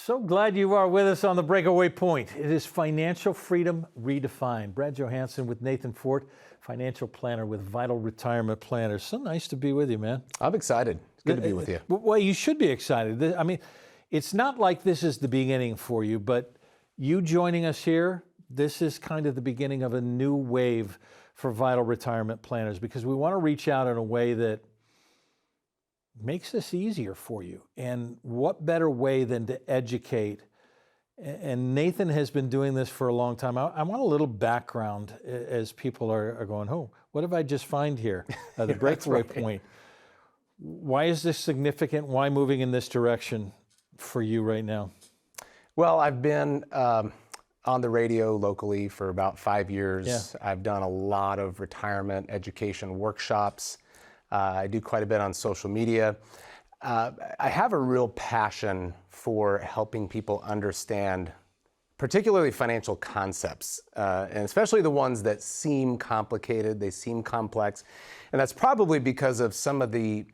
So glad you are with us on The Breakaway Point. It is Financial Freedom Redefined. Brad Johansson with Nathan Fort, financial planner with Vital Retirement Planners. So nice to be with you, man. I'm excited. It's good to be with you. Well, you should be excited. I mean, it's not like this is the beginning for you, but you joining us here, this is kind of the beginning of a new wave for Vital Retirement Planners, because we want to reach out in a way that makes this easier for you. And what better way than to educate? And Nathan has been doing this for a long time. I want a little background as people are going, oh, what did I just find here? The breakaway point. Why is this significant? Why moving in this direction for you right now? Well, I've been on the radio locally for about 5 years. Yeah. I've done a lot of retirement education workshops. I do quite a bit on social media. I have a real passion for helping people understand particularly financial concepts, and especially the ones that seem complicated, they seem complex. And that's probably because of some of the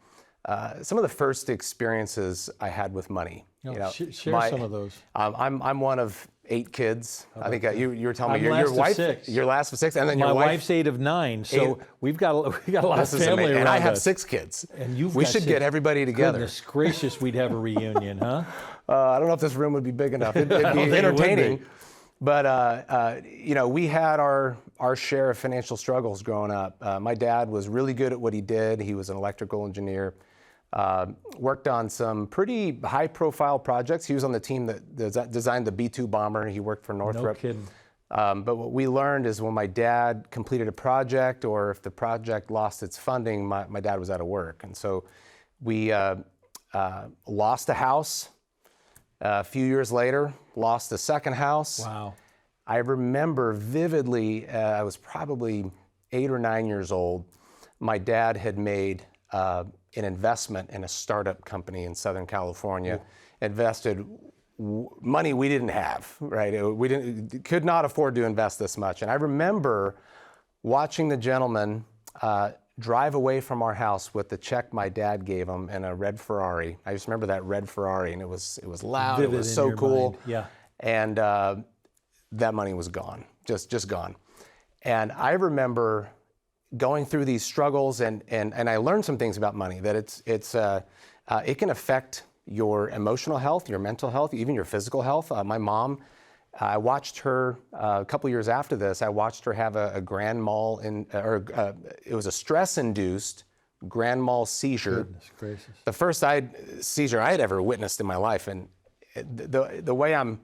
first experiences I had with money. Oh, share some of those. I'm one of 8 kids. I think you were telling me your wife, 6. You're last of 6, and then my your wife, wife's 8 of 9. So we've got a lot of family around and I have us. 6 kids. And we should get everybody together. Goodness gracious, we'd have a reunion, huh? I don't know if this room would be big enough. It'd be entertaining. But we had our share of financial struggles growing up. My dad was really good at what he did. He was an electrical engineer. Worked on some pretty high-profile projects. He was on the team that designed the B-2 bomber. He worked for Northrop. No kidding. But what we learned is when my dad completed a project, or if the project lost its funding, my dad was out of work. And so we lost a house. A few years later, lost a second house. Wow. I remember vividly, I was probably 8 or 9 years old. My dad had made an investment in a startup company in Southern California, invested money we didn't have, right? We could not afford to invest this much. And I remember watching the gentleman drive away from our house with the check my dad gave him in a red Ferrari. I just remember that red Ferrari, and it was loud. Vivid, it was so cool. Mind. Yeah. And that money was gone, just gone. And I remember going through these struggles, and I learned some things about money, that it can affect your emotional health, your mental health, even your physical health. My mom, I watched her a couple years after this. I watched her have a grand mal it was a stress-induced grand mal seizure. Goodness gracious. The first seizure I had ever witnessed in my life, and the way I'm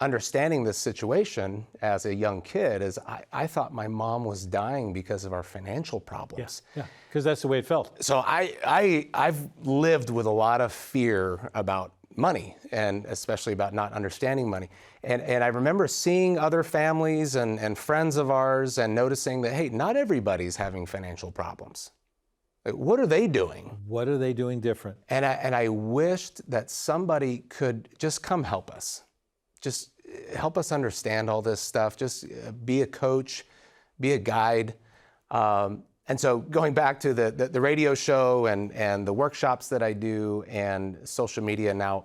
understanding this situation as a young kid is I thought my mom was dying because of our financial problems. Yeah, because that's the way it felt. So I've lived with a lot of fear about money, and especially about not understanding money. And I remember seeing other families and friends of ours and noticing that, hey, not everybody's having financial problems. What are they doing? What are they doing different? And I wished that somebody could just come help us. Just help us understand all this stuff. Just be a coach, be a guide. And so going back to the radio show and the workshops that I do and social media, now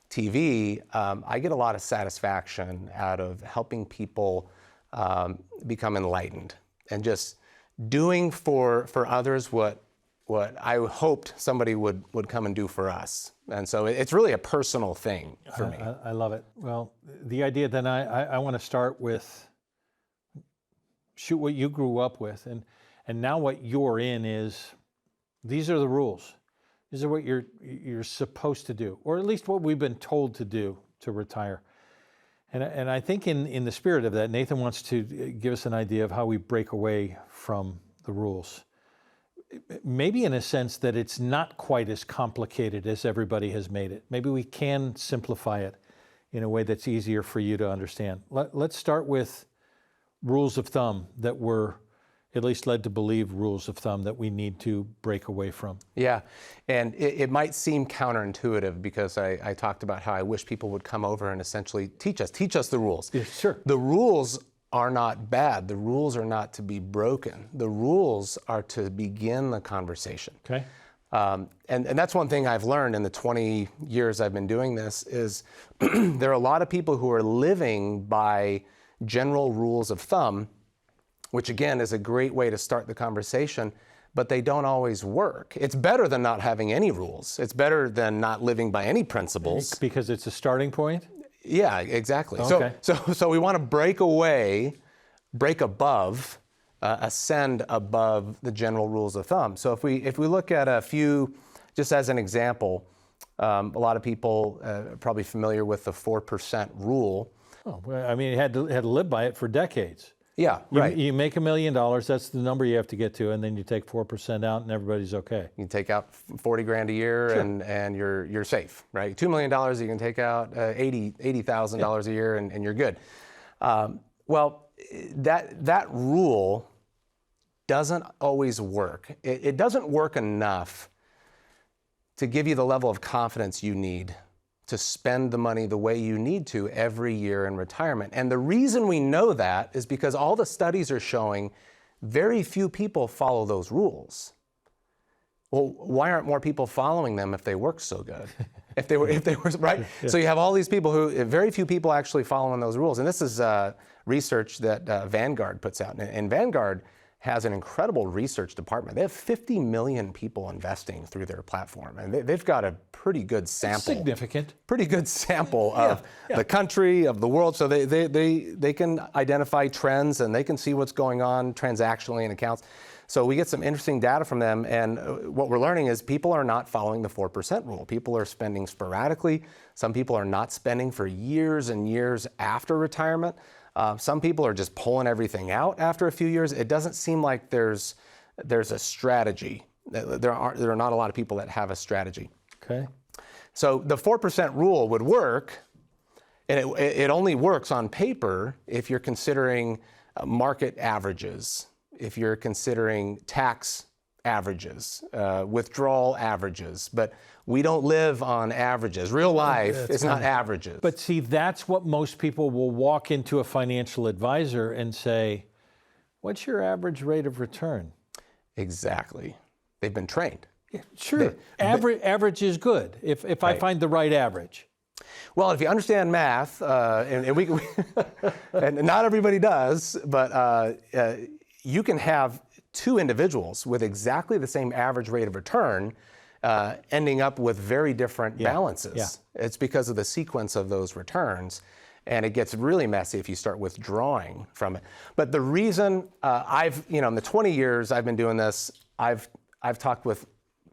TV, I get a lot of satisfaction out of helping people become enlightened and just doing for others what I hoped somebody would come and do for us. And so it's really a personal thing for me. I love it. Well, the idea then I want to start with shoot what you grew up with, and now what you're in is these are the rules. These are what you're supposed to do, or at least what we've been told to do to retire. And I think in the spirit of that, Nathan wants to give us an idea of how we break away from the rules. Maybe in a sense that it's not quite as complicated as everybody has made it. Maybe we can simplify it in a way that's easier for you to understand. Let's start with rules of thumb that we're at least led to believe rules of thumb that we need to break away from. Yeah, and it might seem counterintuitive because I talked about how I wish people would come over and essentially teach us the rules. Yeah, sure. The rules are not bad. The rules are not to be broken. The rules are to begin the conversation. Okay. And that's one thing I've learned in the 20 years I've been doing this is there are a lot of people who are living by general rules of thumb, which again is a great way to start the conversation, but they don't always work. It's better than not having any rules. It's better than not living by any principles. Because it's a starting point? Yeah, exactly. Okay. So we want to break above, ascend above the general rules of thumb. So if we look at a few, just as an example, a lot of people are probably familiar with the 4% rule. Oh, well, I mean, you had to live by it for decades. Yeah, right. You make $1 million, that's the number you have to get to, and then you take 4% out and everybody's okay. You can take out 40 grand a year, Sure. and you're safe, right? $2 million, you can take out $80,000 a year, and you're good. Well, that rule doesn't always work. It doesn't work enough to give you the level of confidence you need to spend the money the way you need to every year in retirement. And the reason we know that is because all the studies are showing very few people follow those rules. Well, why aren't more people following them if they work so good? if they were right. Yeah. So you have all these people who, very few people actually following those rules. And this is research that Vanguard puts out. And Vanguard has an incredible research department. They have 50 million people investing through their platform, and they've got a pretty good sample. That's significant. Pretty good sample of the country, of the world. So they can identify trends, and they can see what's going on transactionally in accounts. So we get some interesting data from them, and what we're learning is people are not following the 4% rule. People are spending sporadically. Some people are not spending for years and years after retirement. Some people are just pulling everything out after a few years. It doesn't seem like there's a strategy. There are not a lot of people that have a strategy. Okay. So the 4% rule would work, and it only works on paper if you're considering market averages, if you're considering tax averages, withdrawal averages, but we don't live on averages. Real life is not averages. But see, that's what most people will walk into a financial advisor and say, what's your average rate of return? Exactly. They've been trained. Yeah, sure. Average is good if right. I find the right average. Well, if you understand math, and we and not everybody does, but you can have two individuals with exactly the same average rate of return ending up with very different balances. Yeah. It's because of the sequence of those returns, and it gets really messy if you start withdrawing from it. But the reason in the 20 years I've been doing this, I've talked with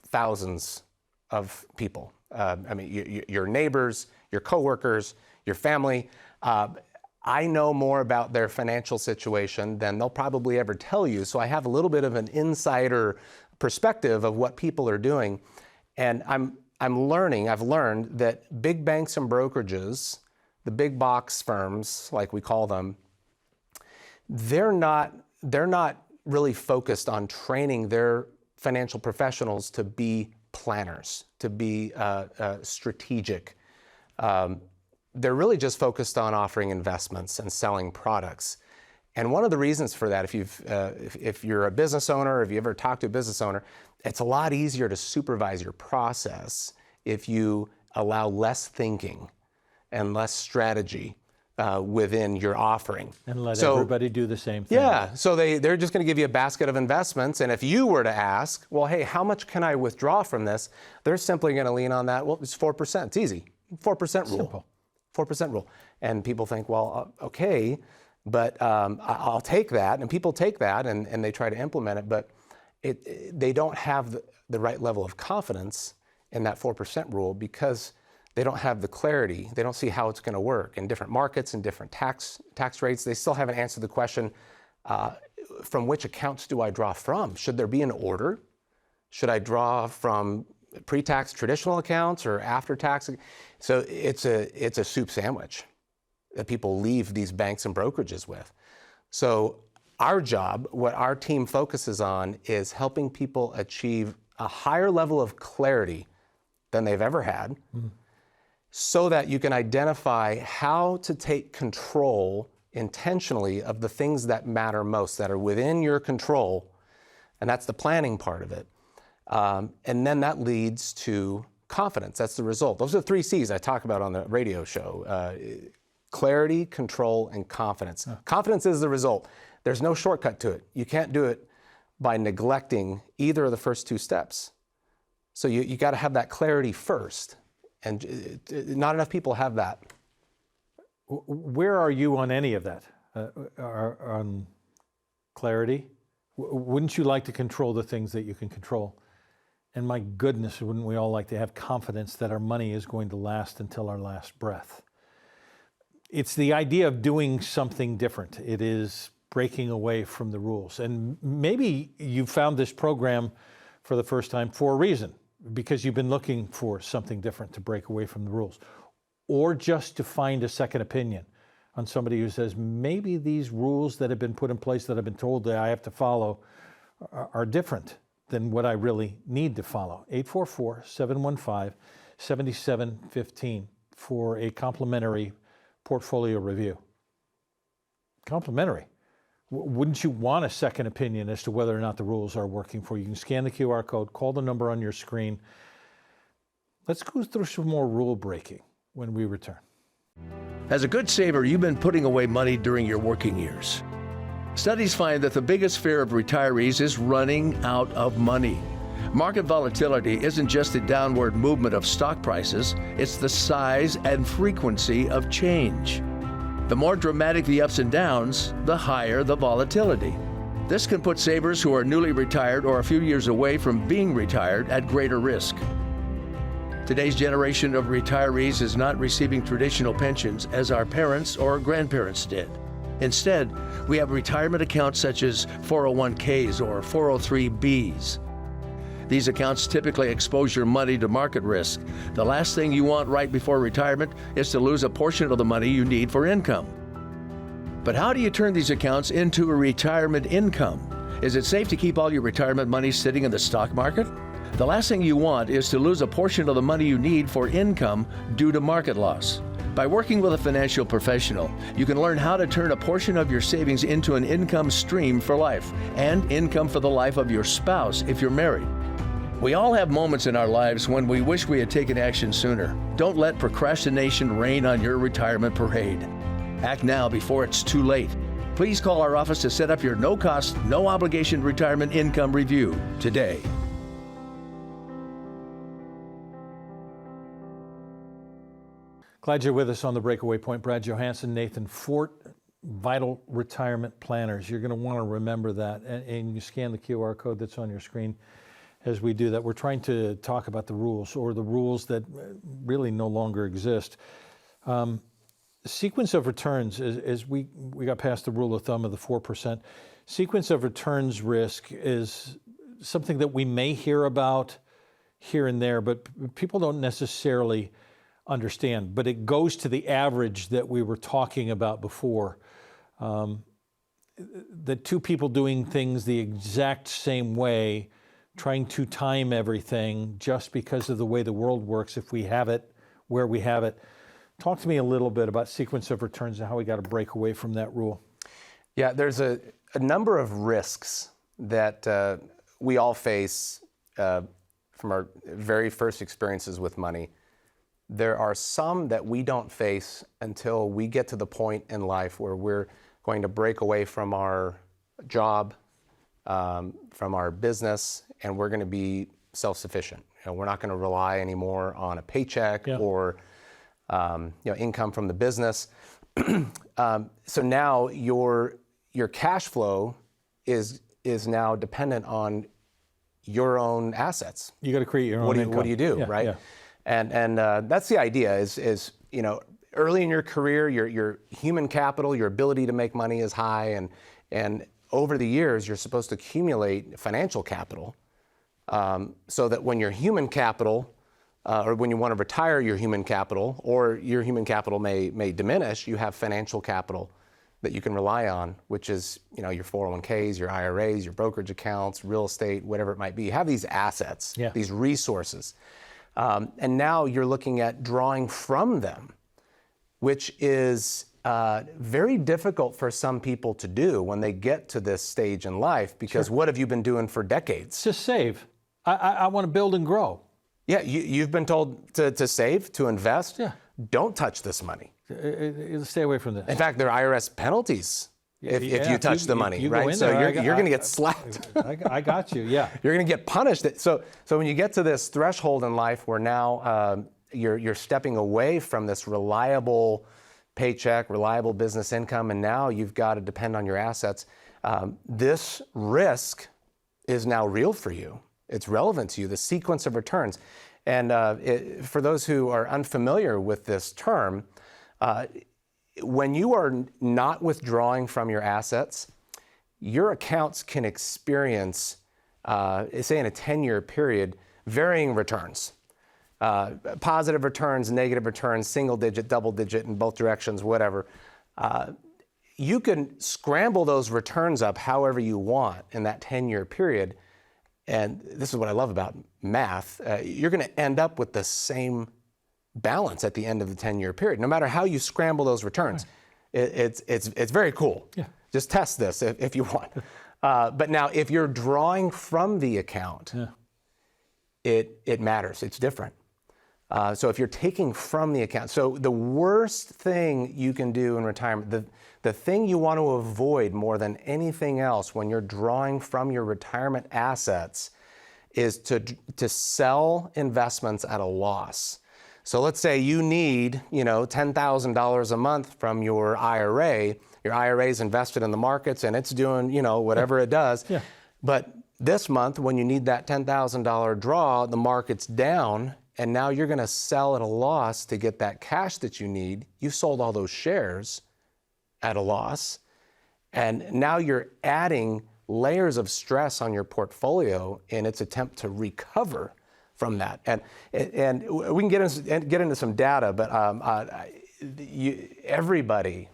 thousands of people. I mean, your neighbors, your coworkers, your family. I know more about their financial situation than they'll probably ever tell you. So I have a little bit of an insider perspective of what people are doing. And I've learned that big banks and brokerages, the big box firms, like we call them, they're not really focused on training their financial professionals to be planners, to be strategic. They're really just focused on offering investments and selling products. And one of the reasons for that, if you're a business owner, if you ever talk to a business owner, it's a lot easier to supervise your process if you allow less thinking and less strategy within your offering. And let everybody do the same thing. Yeah, so they're just going to give you a basket of investments, and if you were to ask, well, hey, how much can I withdraw from this? They're simply going to lean on that, well, it's 4%, it's easy, 4% rule. Simple. 4% rule. And people think, well, okay, but I'll take that, and people take that and they try to implement it, but they don't have the right level of confidence in that 4% rule because they don't have the clarity. They don't see how it's going to work in different markets and different tax rates. They still haven't answered the question, from which accounts do I draw from? Should there be an order? Should I draw from pre-tax traditional accounts or after-tax? So it's a soup sandwich that people leave these banks and brokerages with. So our job, what our team focuses on, is helping people achieve a higher level of clarity than they've ever had, so that you can identify how to take control intentionally of the things that matter most, that are within your control, and that's the planning part of it. And then that leads to confidence. That's the result. Those are the 3 C's I talk about on the radio show. Clarity, control, and confidence. Confidence is the result. There's no shortcut to it. You can't do it by neglecting either of the first 2 steps. So you got to have that clarity first. And not enough people have that. Where are you on any of that? On clarity? Wouldn't you like to control the things that you can control? And my goodness, wouldn't we all like to have confidence that our money is going to last until our last breath? It's the idea of doing something different. It is breaking away from the rules. And maybe you found this program for the first time for a reason, because you've been looking for something different to break away from the rules, or just to find a second opinion on somebody who says, maybe these rules that have been put in place that I've been told that I have to follow are different than what I really need to follow. 844-715-7715 for a complimentary portfolio review. Complimentary. Wouldn't you want a second opinion as to whether or not the rules are working for you? You can scan the QR code, call the number on your screen. Let's go through some more rule breaking when we return. As a good saver, you've been putting away money during your working years. Studies find that the biggest fear of retirees is running out of money. Market volatility isn't just the downward movement of stock prices, it's the size and frequency of change. The more dramatic the ups and downs, the higher the volatility. This can put savers who are newly retired or a few years away from being retired at greater risk. Today's generation of retirees is not receiving traditional pensions as our parents or grandparents did. Instead, we have retirement accounts such as 401ks or 403bs. These accounts typically expose your money to market risk. The last thing you want right before retirement is to lose a portion of the money you need for income. But how do you turn these accounts into a retirement income? Is it safe to keep all your retirement money sitting in the stock market? The last thing you want is to lose a portion of the money you need for income due to market loss. By working with a financial professional, you can learn how to turn a portion of your savings into an income stream for life and income for the life of your spouse if you're married. We all have moments in our lives when we wish we had taken action sooner. Don't let procrastination reign on your retirement parade. Act now before it's too late. Please call our office to set up your no-cost, no-obligation retirement income review today. Glad you're with us on the Breakaway Point. Brad Johansson, Nathan Fort, Vital Retirement Planners. You're going to want to remember that, and you scan the QR code that's on your screen as we do that. We're trying to talk about the rules, or the rules that really no longer exist. Sequence of returns, as we got past the rule of thumb of the 4%, sequence of returns risk is something that we may hear about here and there, but people don't necessarily understand. But it goes to the average that we were talking about before. The two people doing things the exact same way, trying to time everything just because of the way the world works, if we have it, where we have it. Talk to me a little bit about sequence of returns and how we got to break away from that rule. Yeah, there's a number of risks that we all face from our very first experiences with money. There are some that we don't face until we get to the point in life where we're going to break away from our job, from our business, and we're going to be self-sufficient. We're not going to rely anymore on a paycheck or income from the business. So now your cash flow is now dependent on your own assets. You got to create your own income. What do you do, right? Yeah. And that's the idea is early in your career, your human capital, your ability to make money is high, and over the years, you're supposed to accumulate financial capital so that when your human capital, or when you want to retire your human capital, or your human capital may diminish, you have financial capital that you can rely on, which is your 401ks, your IRAs, your brokerage accounts, real estate, whatever it might be. You have these assets, these resources. And now you're looking at drawing from them, which is very difficult for some people to do when they get to this stage in life, because what have you been doing for decades? Just save. I want to build and grow. Yeah, you've been told to save, to invest. Yeah. Don't touch this money. Stay away from this. In fact, there are IRS penalties if you touch the money, you go right? in So there, you're going to get slapped. I got you, yeah. You're going to get punished. So when you get to this threshold in life where now you're stepping away from this reliable paycheck, reliable business income, and now you've got to depend on your assets, this risk is now real for you. It's relevant to you, the sequence of returns. And for those who are unfamiliar with this term, when you are not withdrawing from your assets, your accounts can experience, say in a 10-year period, varying returns. Positive returns, negative returns, single digit, double digit in both directions, whatever. You can scramble those returns up however you want in that 10-year period. And this is what I love about math. You're going to end up with the same balance at the end of the 10-year period, no matter how you scramble those returns. Right. It's very cool. Yeah. Just test this if you want. But now, if you're drawing from the account, it matters. It's different. So if you're taking from the account, so the worst thing you can do in retirement, the thing you want to avoid more than anything else when you're drawing from your retirement assets is to sell investments at a loss. So let's say you need, $10,000 a month from your IRA. Your IRA is invested in the markets and it's doing, whatever it does. Yeah. But this month, when you need that $10,000 draw, the market's down, and now you're going to sell at a loss to get that cash that you need. You sold all those shares at a loss, and now you're adding layers of stress on your portfolio in its attempt to recover from that. And we can get into some data, but everybody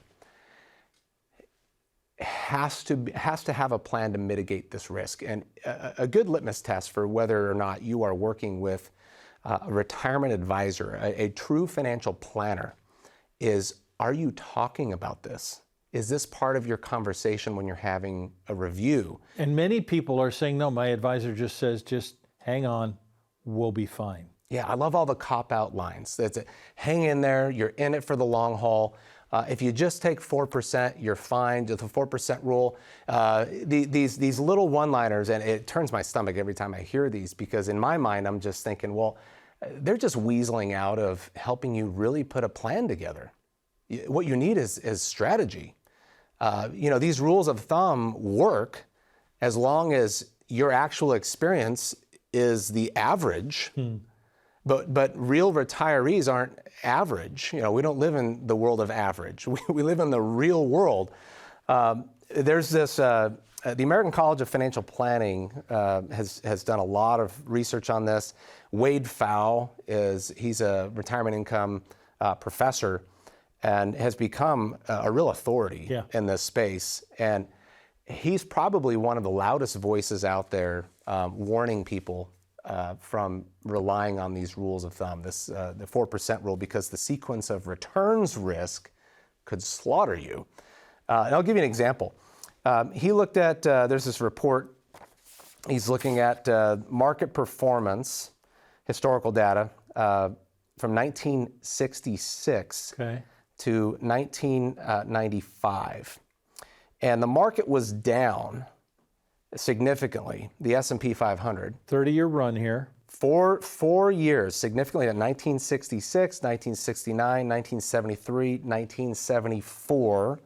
has to have a plan to mitigate this risk. And a good litmus test for whether or not you are working with a retirement advisor, a true financial planner, is, are you talking about this? Is this part of your conversation when you're having a review? And many people are saying, no, my advisor just says, just hang on, we'll be fine. Yeah, I love all the cop-out lines. That's it. Hang in there, you're in it for the long haul. If you just take 4%, you're fine. The 4% rule. These little one-liners, and it turns my stomach every time I hear these, because in my mind, I'm just thinking, well, they're just weaseling out of helping you really put a plan together. What you need is strategy. These rules of thumb work as long as your actual experience is the average. But real retirees aren't average. We don't live in the world of average. We live in the real world. There's this, the American College of Financial Planning has done a lot of research on this. Wade Pfau he's a retirement income professor and has become a real authority in this space. And he's probably one of the loudest voices out there warning people from relying on these rules of thumb, the 4% rule, because the sequence of returns risk could slaughter you. And I'll give you an example. He looked at, there's this report, he's looking at market performance, historical data, from 1966 to 1995. And the market was down significantly, the S&P 500. 30-year run here. 4 years, significantly, at 1966, 1969, 1973, 1974.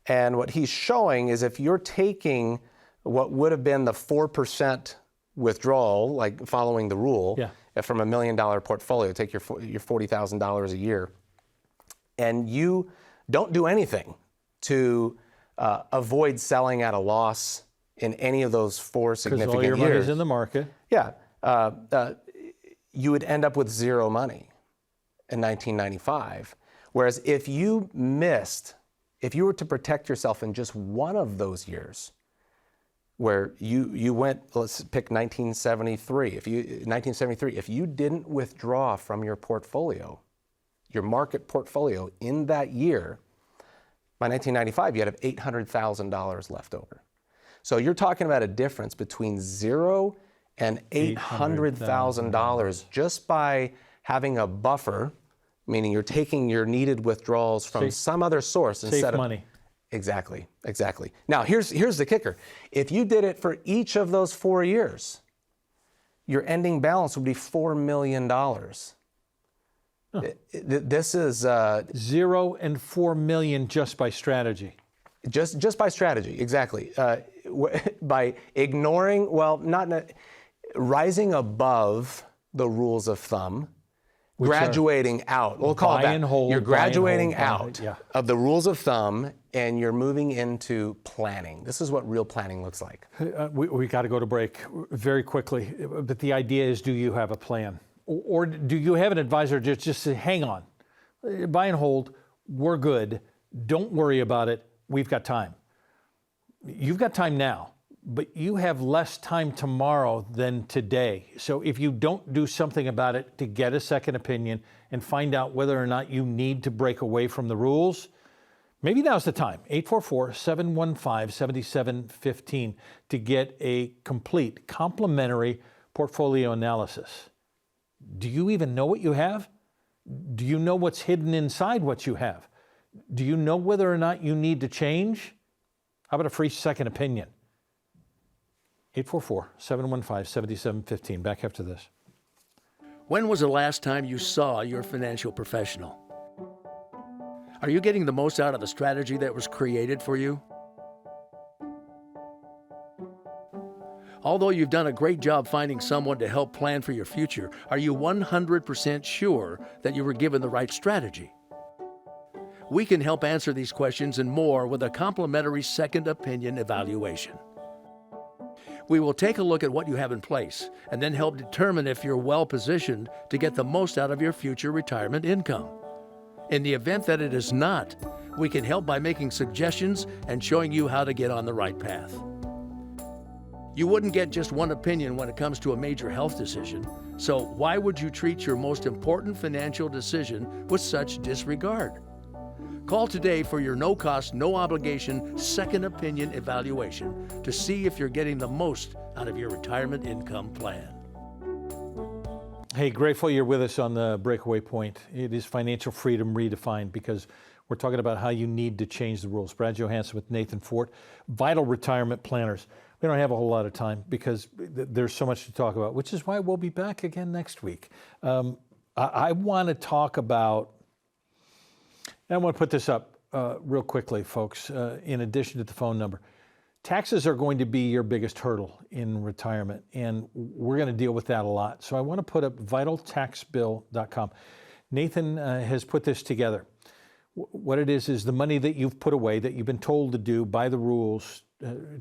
And what he's showing is if you're taking what would have been the 4% withdrawal, like following the rule, from $1 million portfolio, take your $40,000 a year, and you don't do anything to avoid selling at a loss in any of those 4 significant years. Because all your money's in the market. Yeah. You would end up with zero money in 1995. Whereas if you were to protect yourself in just one of those years, where you went, let's pick 1973. If you didn't withdraw from your portfolio, your market portfolio in that year, by 1995, you'd have $800,000 left over. So you're talking about a difference between 0 and $800,000 just by having a buffer, meaning you're taking your needed withdrawals from some other source Safe instead of money. Exactly. Now, here's the kicker. If you did it for each of those 4 years, your ending balance would be $4 million. This is 0 and 4 million just by strategy. just by strategy, exactly. By ignoring, rising above the rules of thumb, graduating out. We'll call it buy that. and hold, You're buy and graduating hold, out yeah. of the rules of thumb, and you're moving into planning. This is what real planning looks like. We got to go to break very quickly. But the idea is, do you have a plan? Or do you have an advisor just say, hang on, buy and hold, we're good, don't worry about it, we've got time. You've got time now, but you have less time tomorrow than today. So if you don't do something about it to get a second opinion and find out whether or not you need to break away from the rules, maybe now's the time. 844-715-7715 to get a complete complimentary portfolio analysis. Do you even know what you have? Do you know what's hidden inside what you have? Do you know whether or not you need to change? How about a free second opinion? 844-715-7715. Back after this. When was the last time you saw your financial professional? Are you getting the most out of the strategy that was created for you? Although you've done a great job finding someone to help plan for your future, are you 100% sure that you were given the right strategy? We can help answer these questions and more with a complimentary second opinion evaluation. We will take a look at what you have in place and then help determine if you're well positioned to get the most out of your future retirement income. In the event that it is not, we can help by making suggestions and showing you how to get on the right path. You wouldn't get just one opinion when it comes to a major health decision, so why would you treat your most important financial decision with such disregard? Call today for your no-cost, no-obligation second opinion evaluation to see if you're getting the most out of your retirement income plan. Hey, grateful you're with us on the Breakaway Point. It is financial freedom redefined, because we're talking about how you need to change the rules. Brad Johansson with Nathan Fort, Vital Retirement Planners. We don't have a whole lot of time because there's so much to talk about, which is why we'll be back again next week. I want to talk about, and I want to put this up real quickly, folks, in addition to the phone number. Taxes are going to be your biggest hurdle in retirement, and we're going to deal with that a lot. So I want to put up vitaltaxbill.com. Nathan has put this together. What it is the money that you've put away, that you've been told to do by the rules,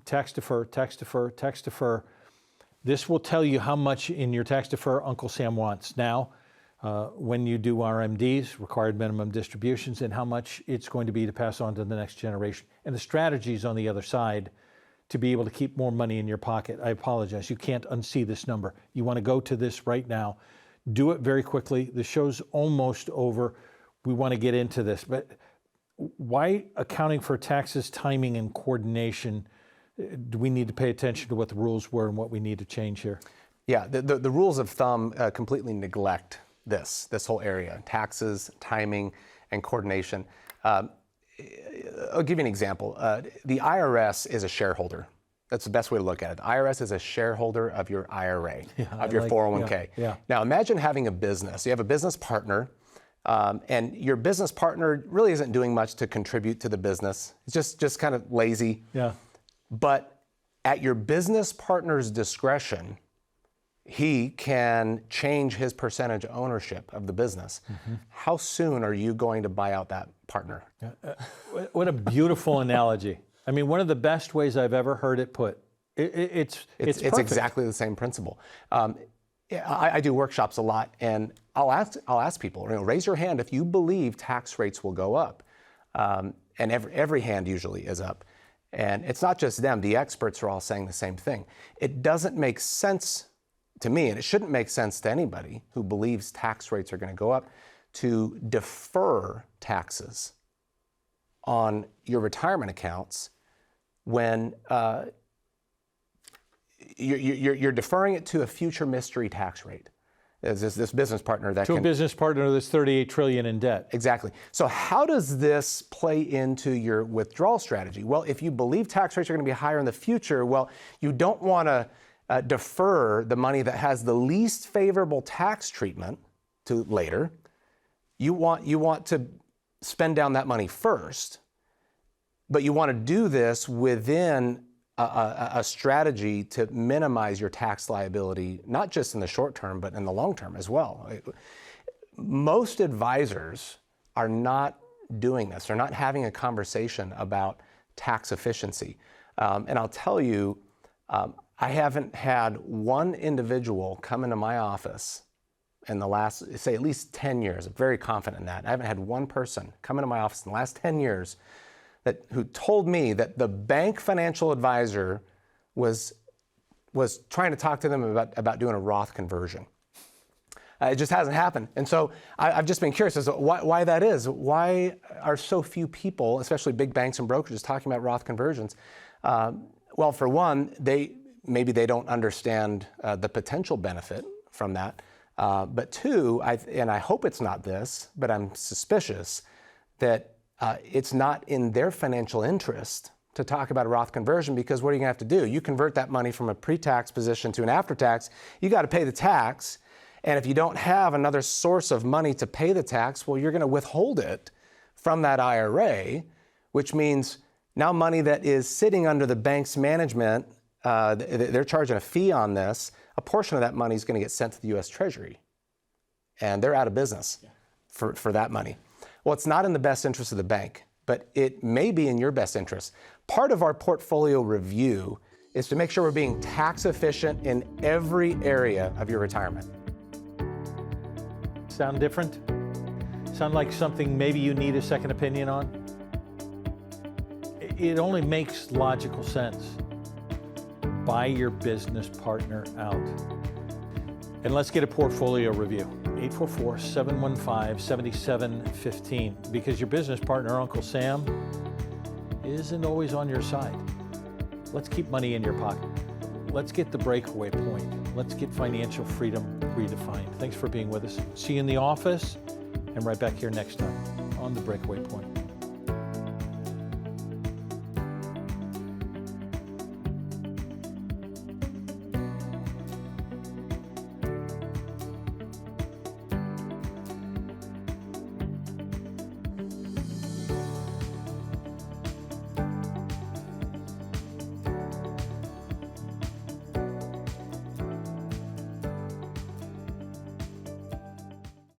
tax defer, tax defer, tax defer. This will tell you how much in your tax defer Uncle Sam wants now when you do RMDs, required minimum distributions, and how much it's going to be to pass on to the next generation. And the strategies on the other side to be able to keep more money in your pocket. I apologize, you can't unsee this number. You want to go to this right now. Do it very quickly. The show's almost over. We want to get into this, but why accounting for taxes, timing, and coordination do we need to pay attention to what the rules were and what we need to change here? Yeah, the rules of thumb completely neglect this whole area: taxes, timing, and coordination. I'll give you an example. The IRS is a shareholder. That's the best way to look at it. The IRS is a shareholder of your IRA, of your 401k. Yeah. Now imagine having a business. You have a business partner, and your business partner really isn't doing much to contribute to the business. It's just kind of lazy. Yeah. But at your business partner's discretion, he can change his percentage ownership of the business. Mm-hmm. How soon are you going to buy out that partner? What a beautiful analogy. I mean, one of the best ways I've ever heard it put. It's exactly the same principle. I do workshops a lot, and I'll ask people, raise your hand if you believe tax rates will go up. And every hand usually is up. And it's not just them, the experts are all saying the same thing. It doesn't make sense to me, and it shouldn't make sense to anybody who believes tax rates are going to go up, to defer taxes on your retirement accounts when you're deferring it to a future mystery tax rate. There's this business partner that To a business partner that's $38 trillion in debt. Exactly. So how does this play into your withdrawal strategy? Well, if you believe tax rates are going to be higher in the future, well, you don't want to defer the money that has the least favorable tax treatment to later. You want to spend down that money first, but you want to do this within a strategy to minimize your tax liability, not just in the short term, but in the long term as well. Most advisors are not doing this. They're not having a conversation about tax efficiency. And I'll tell you, I haven't had one individual come into my office in the last, say, at least 10 years. I'm very confident in that. I haven't had one person come into my office in the last 10 years who told me that the bank financial advisor was trying to talk to them about doing a Roth conversion. It just hasn't happened. And so I've just been curious as to why that is. Why are so few people, especially big banks and brokerages, talking about Roth conversions? Well, for one, maybe they don't understand the potential benefit from that. But two, and I hope it's not this, but I'm suspicious that it's not in their financial interest to talk about a Roth conversion, because what are you going to have to do? You convert that money from a pre-tax position to an after-tax, you got to pay the tax. And if you don't have another source of money to pay the tax, well, you're going to withhold it from that IRA, which means now money that is sitting under the bank's management, they're charging a fee on this. A portion of that money is going to get sent to the U.S. Treasury, and they're out of business for that money. Well, it's not in the best interest of the bank, but it may be in your best interest. Part of our portfolio review is to make sure we're being tax efficient in every area of your retirement. Sound different? Sound like something maybe you need a second opinion on? It only makes logical sense. Buy your business partner out. And let's get a portfolio review. 844-715-7715, because your business partner, Uncle Sam, isn't always on your side. Let's keep money in your pocket. Let's get the breakaway point. Let's get financial freedom redefined. Thanks for being with us. See you in the office and right back here next time on The Breakaway Point.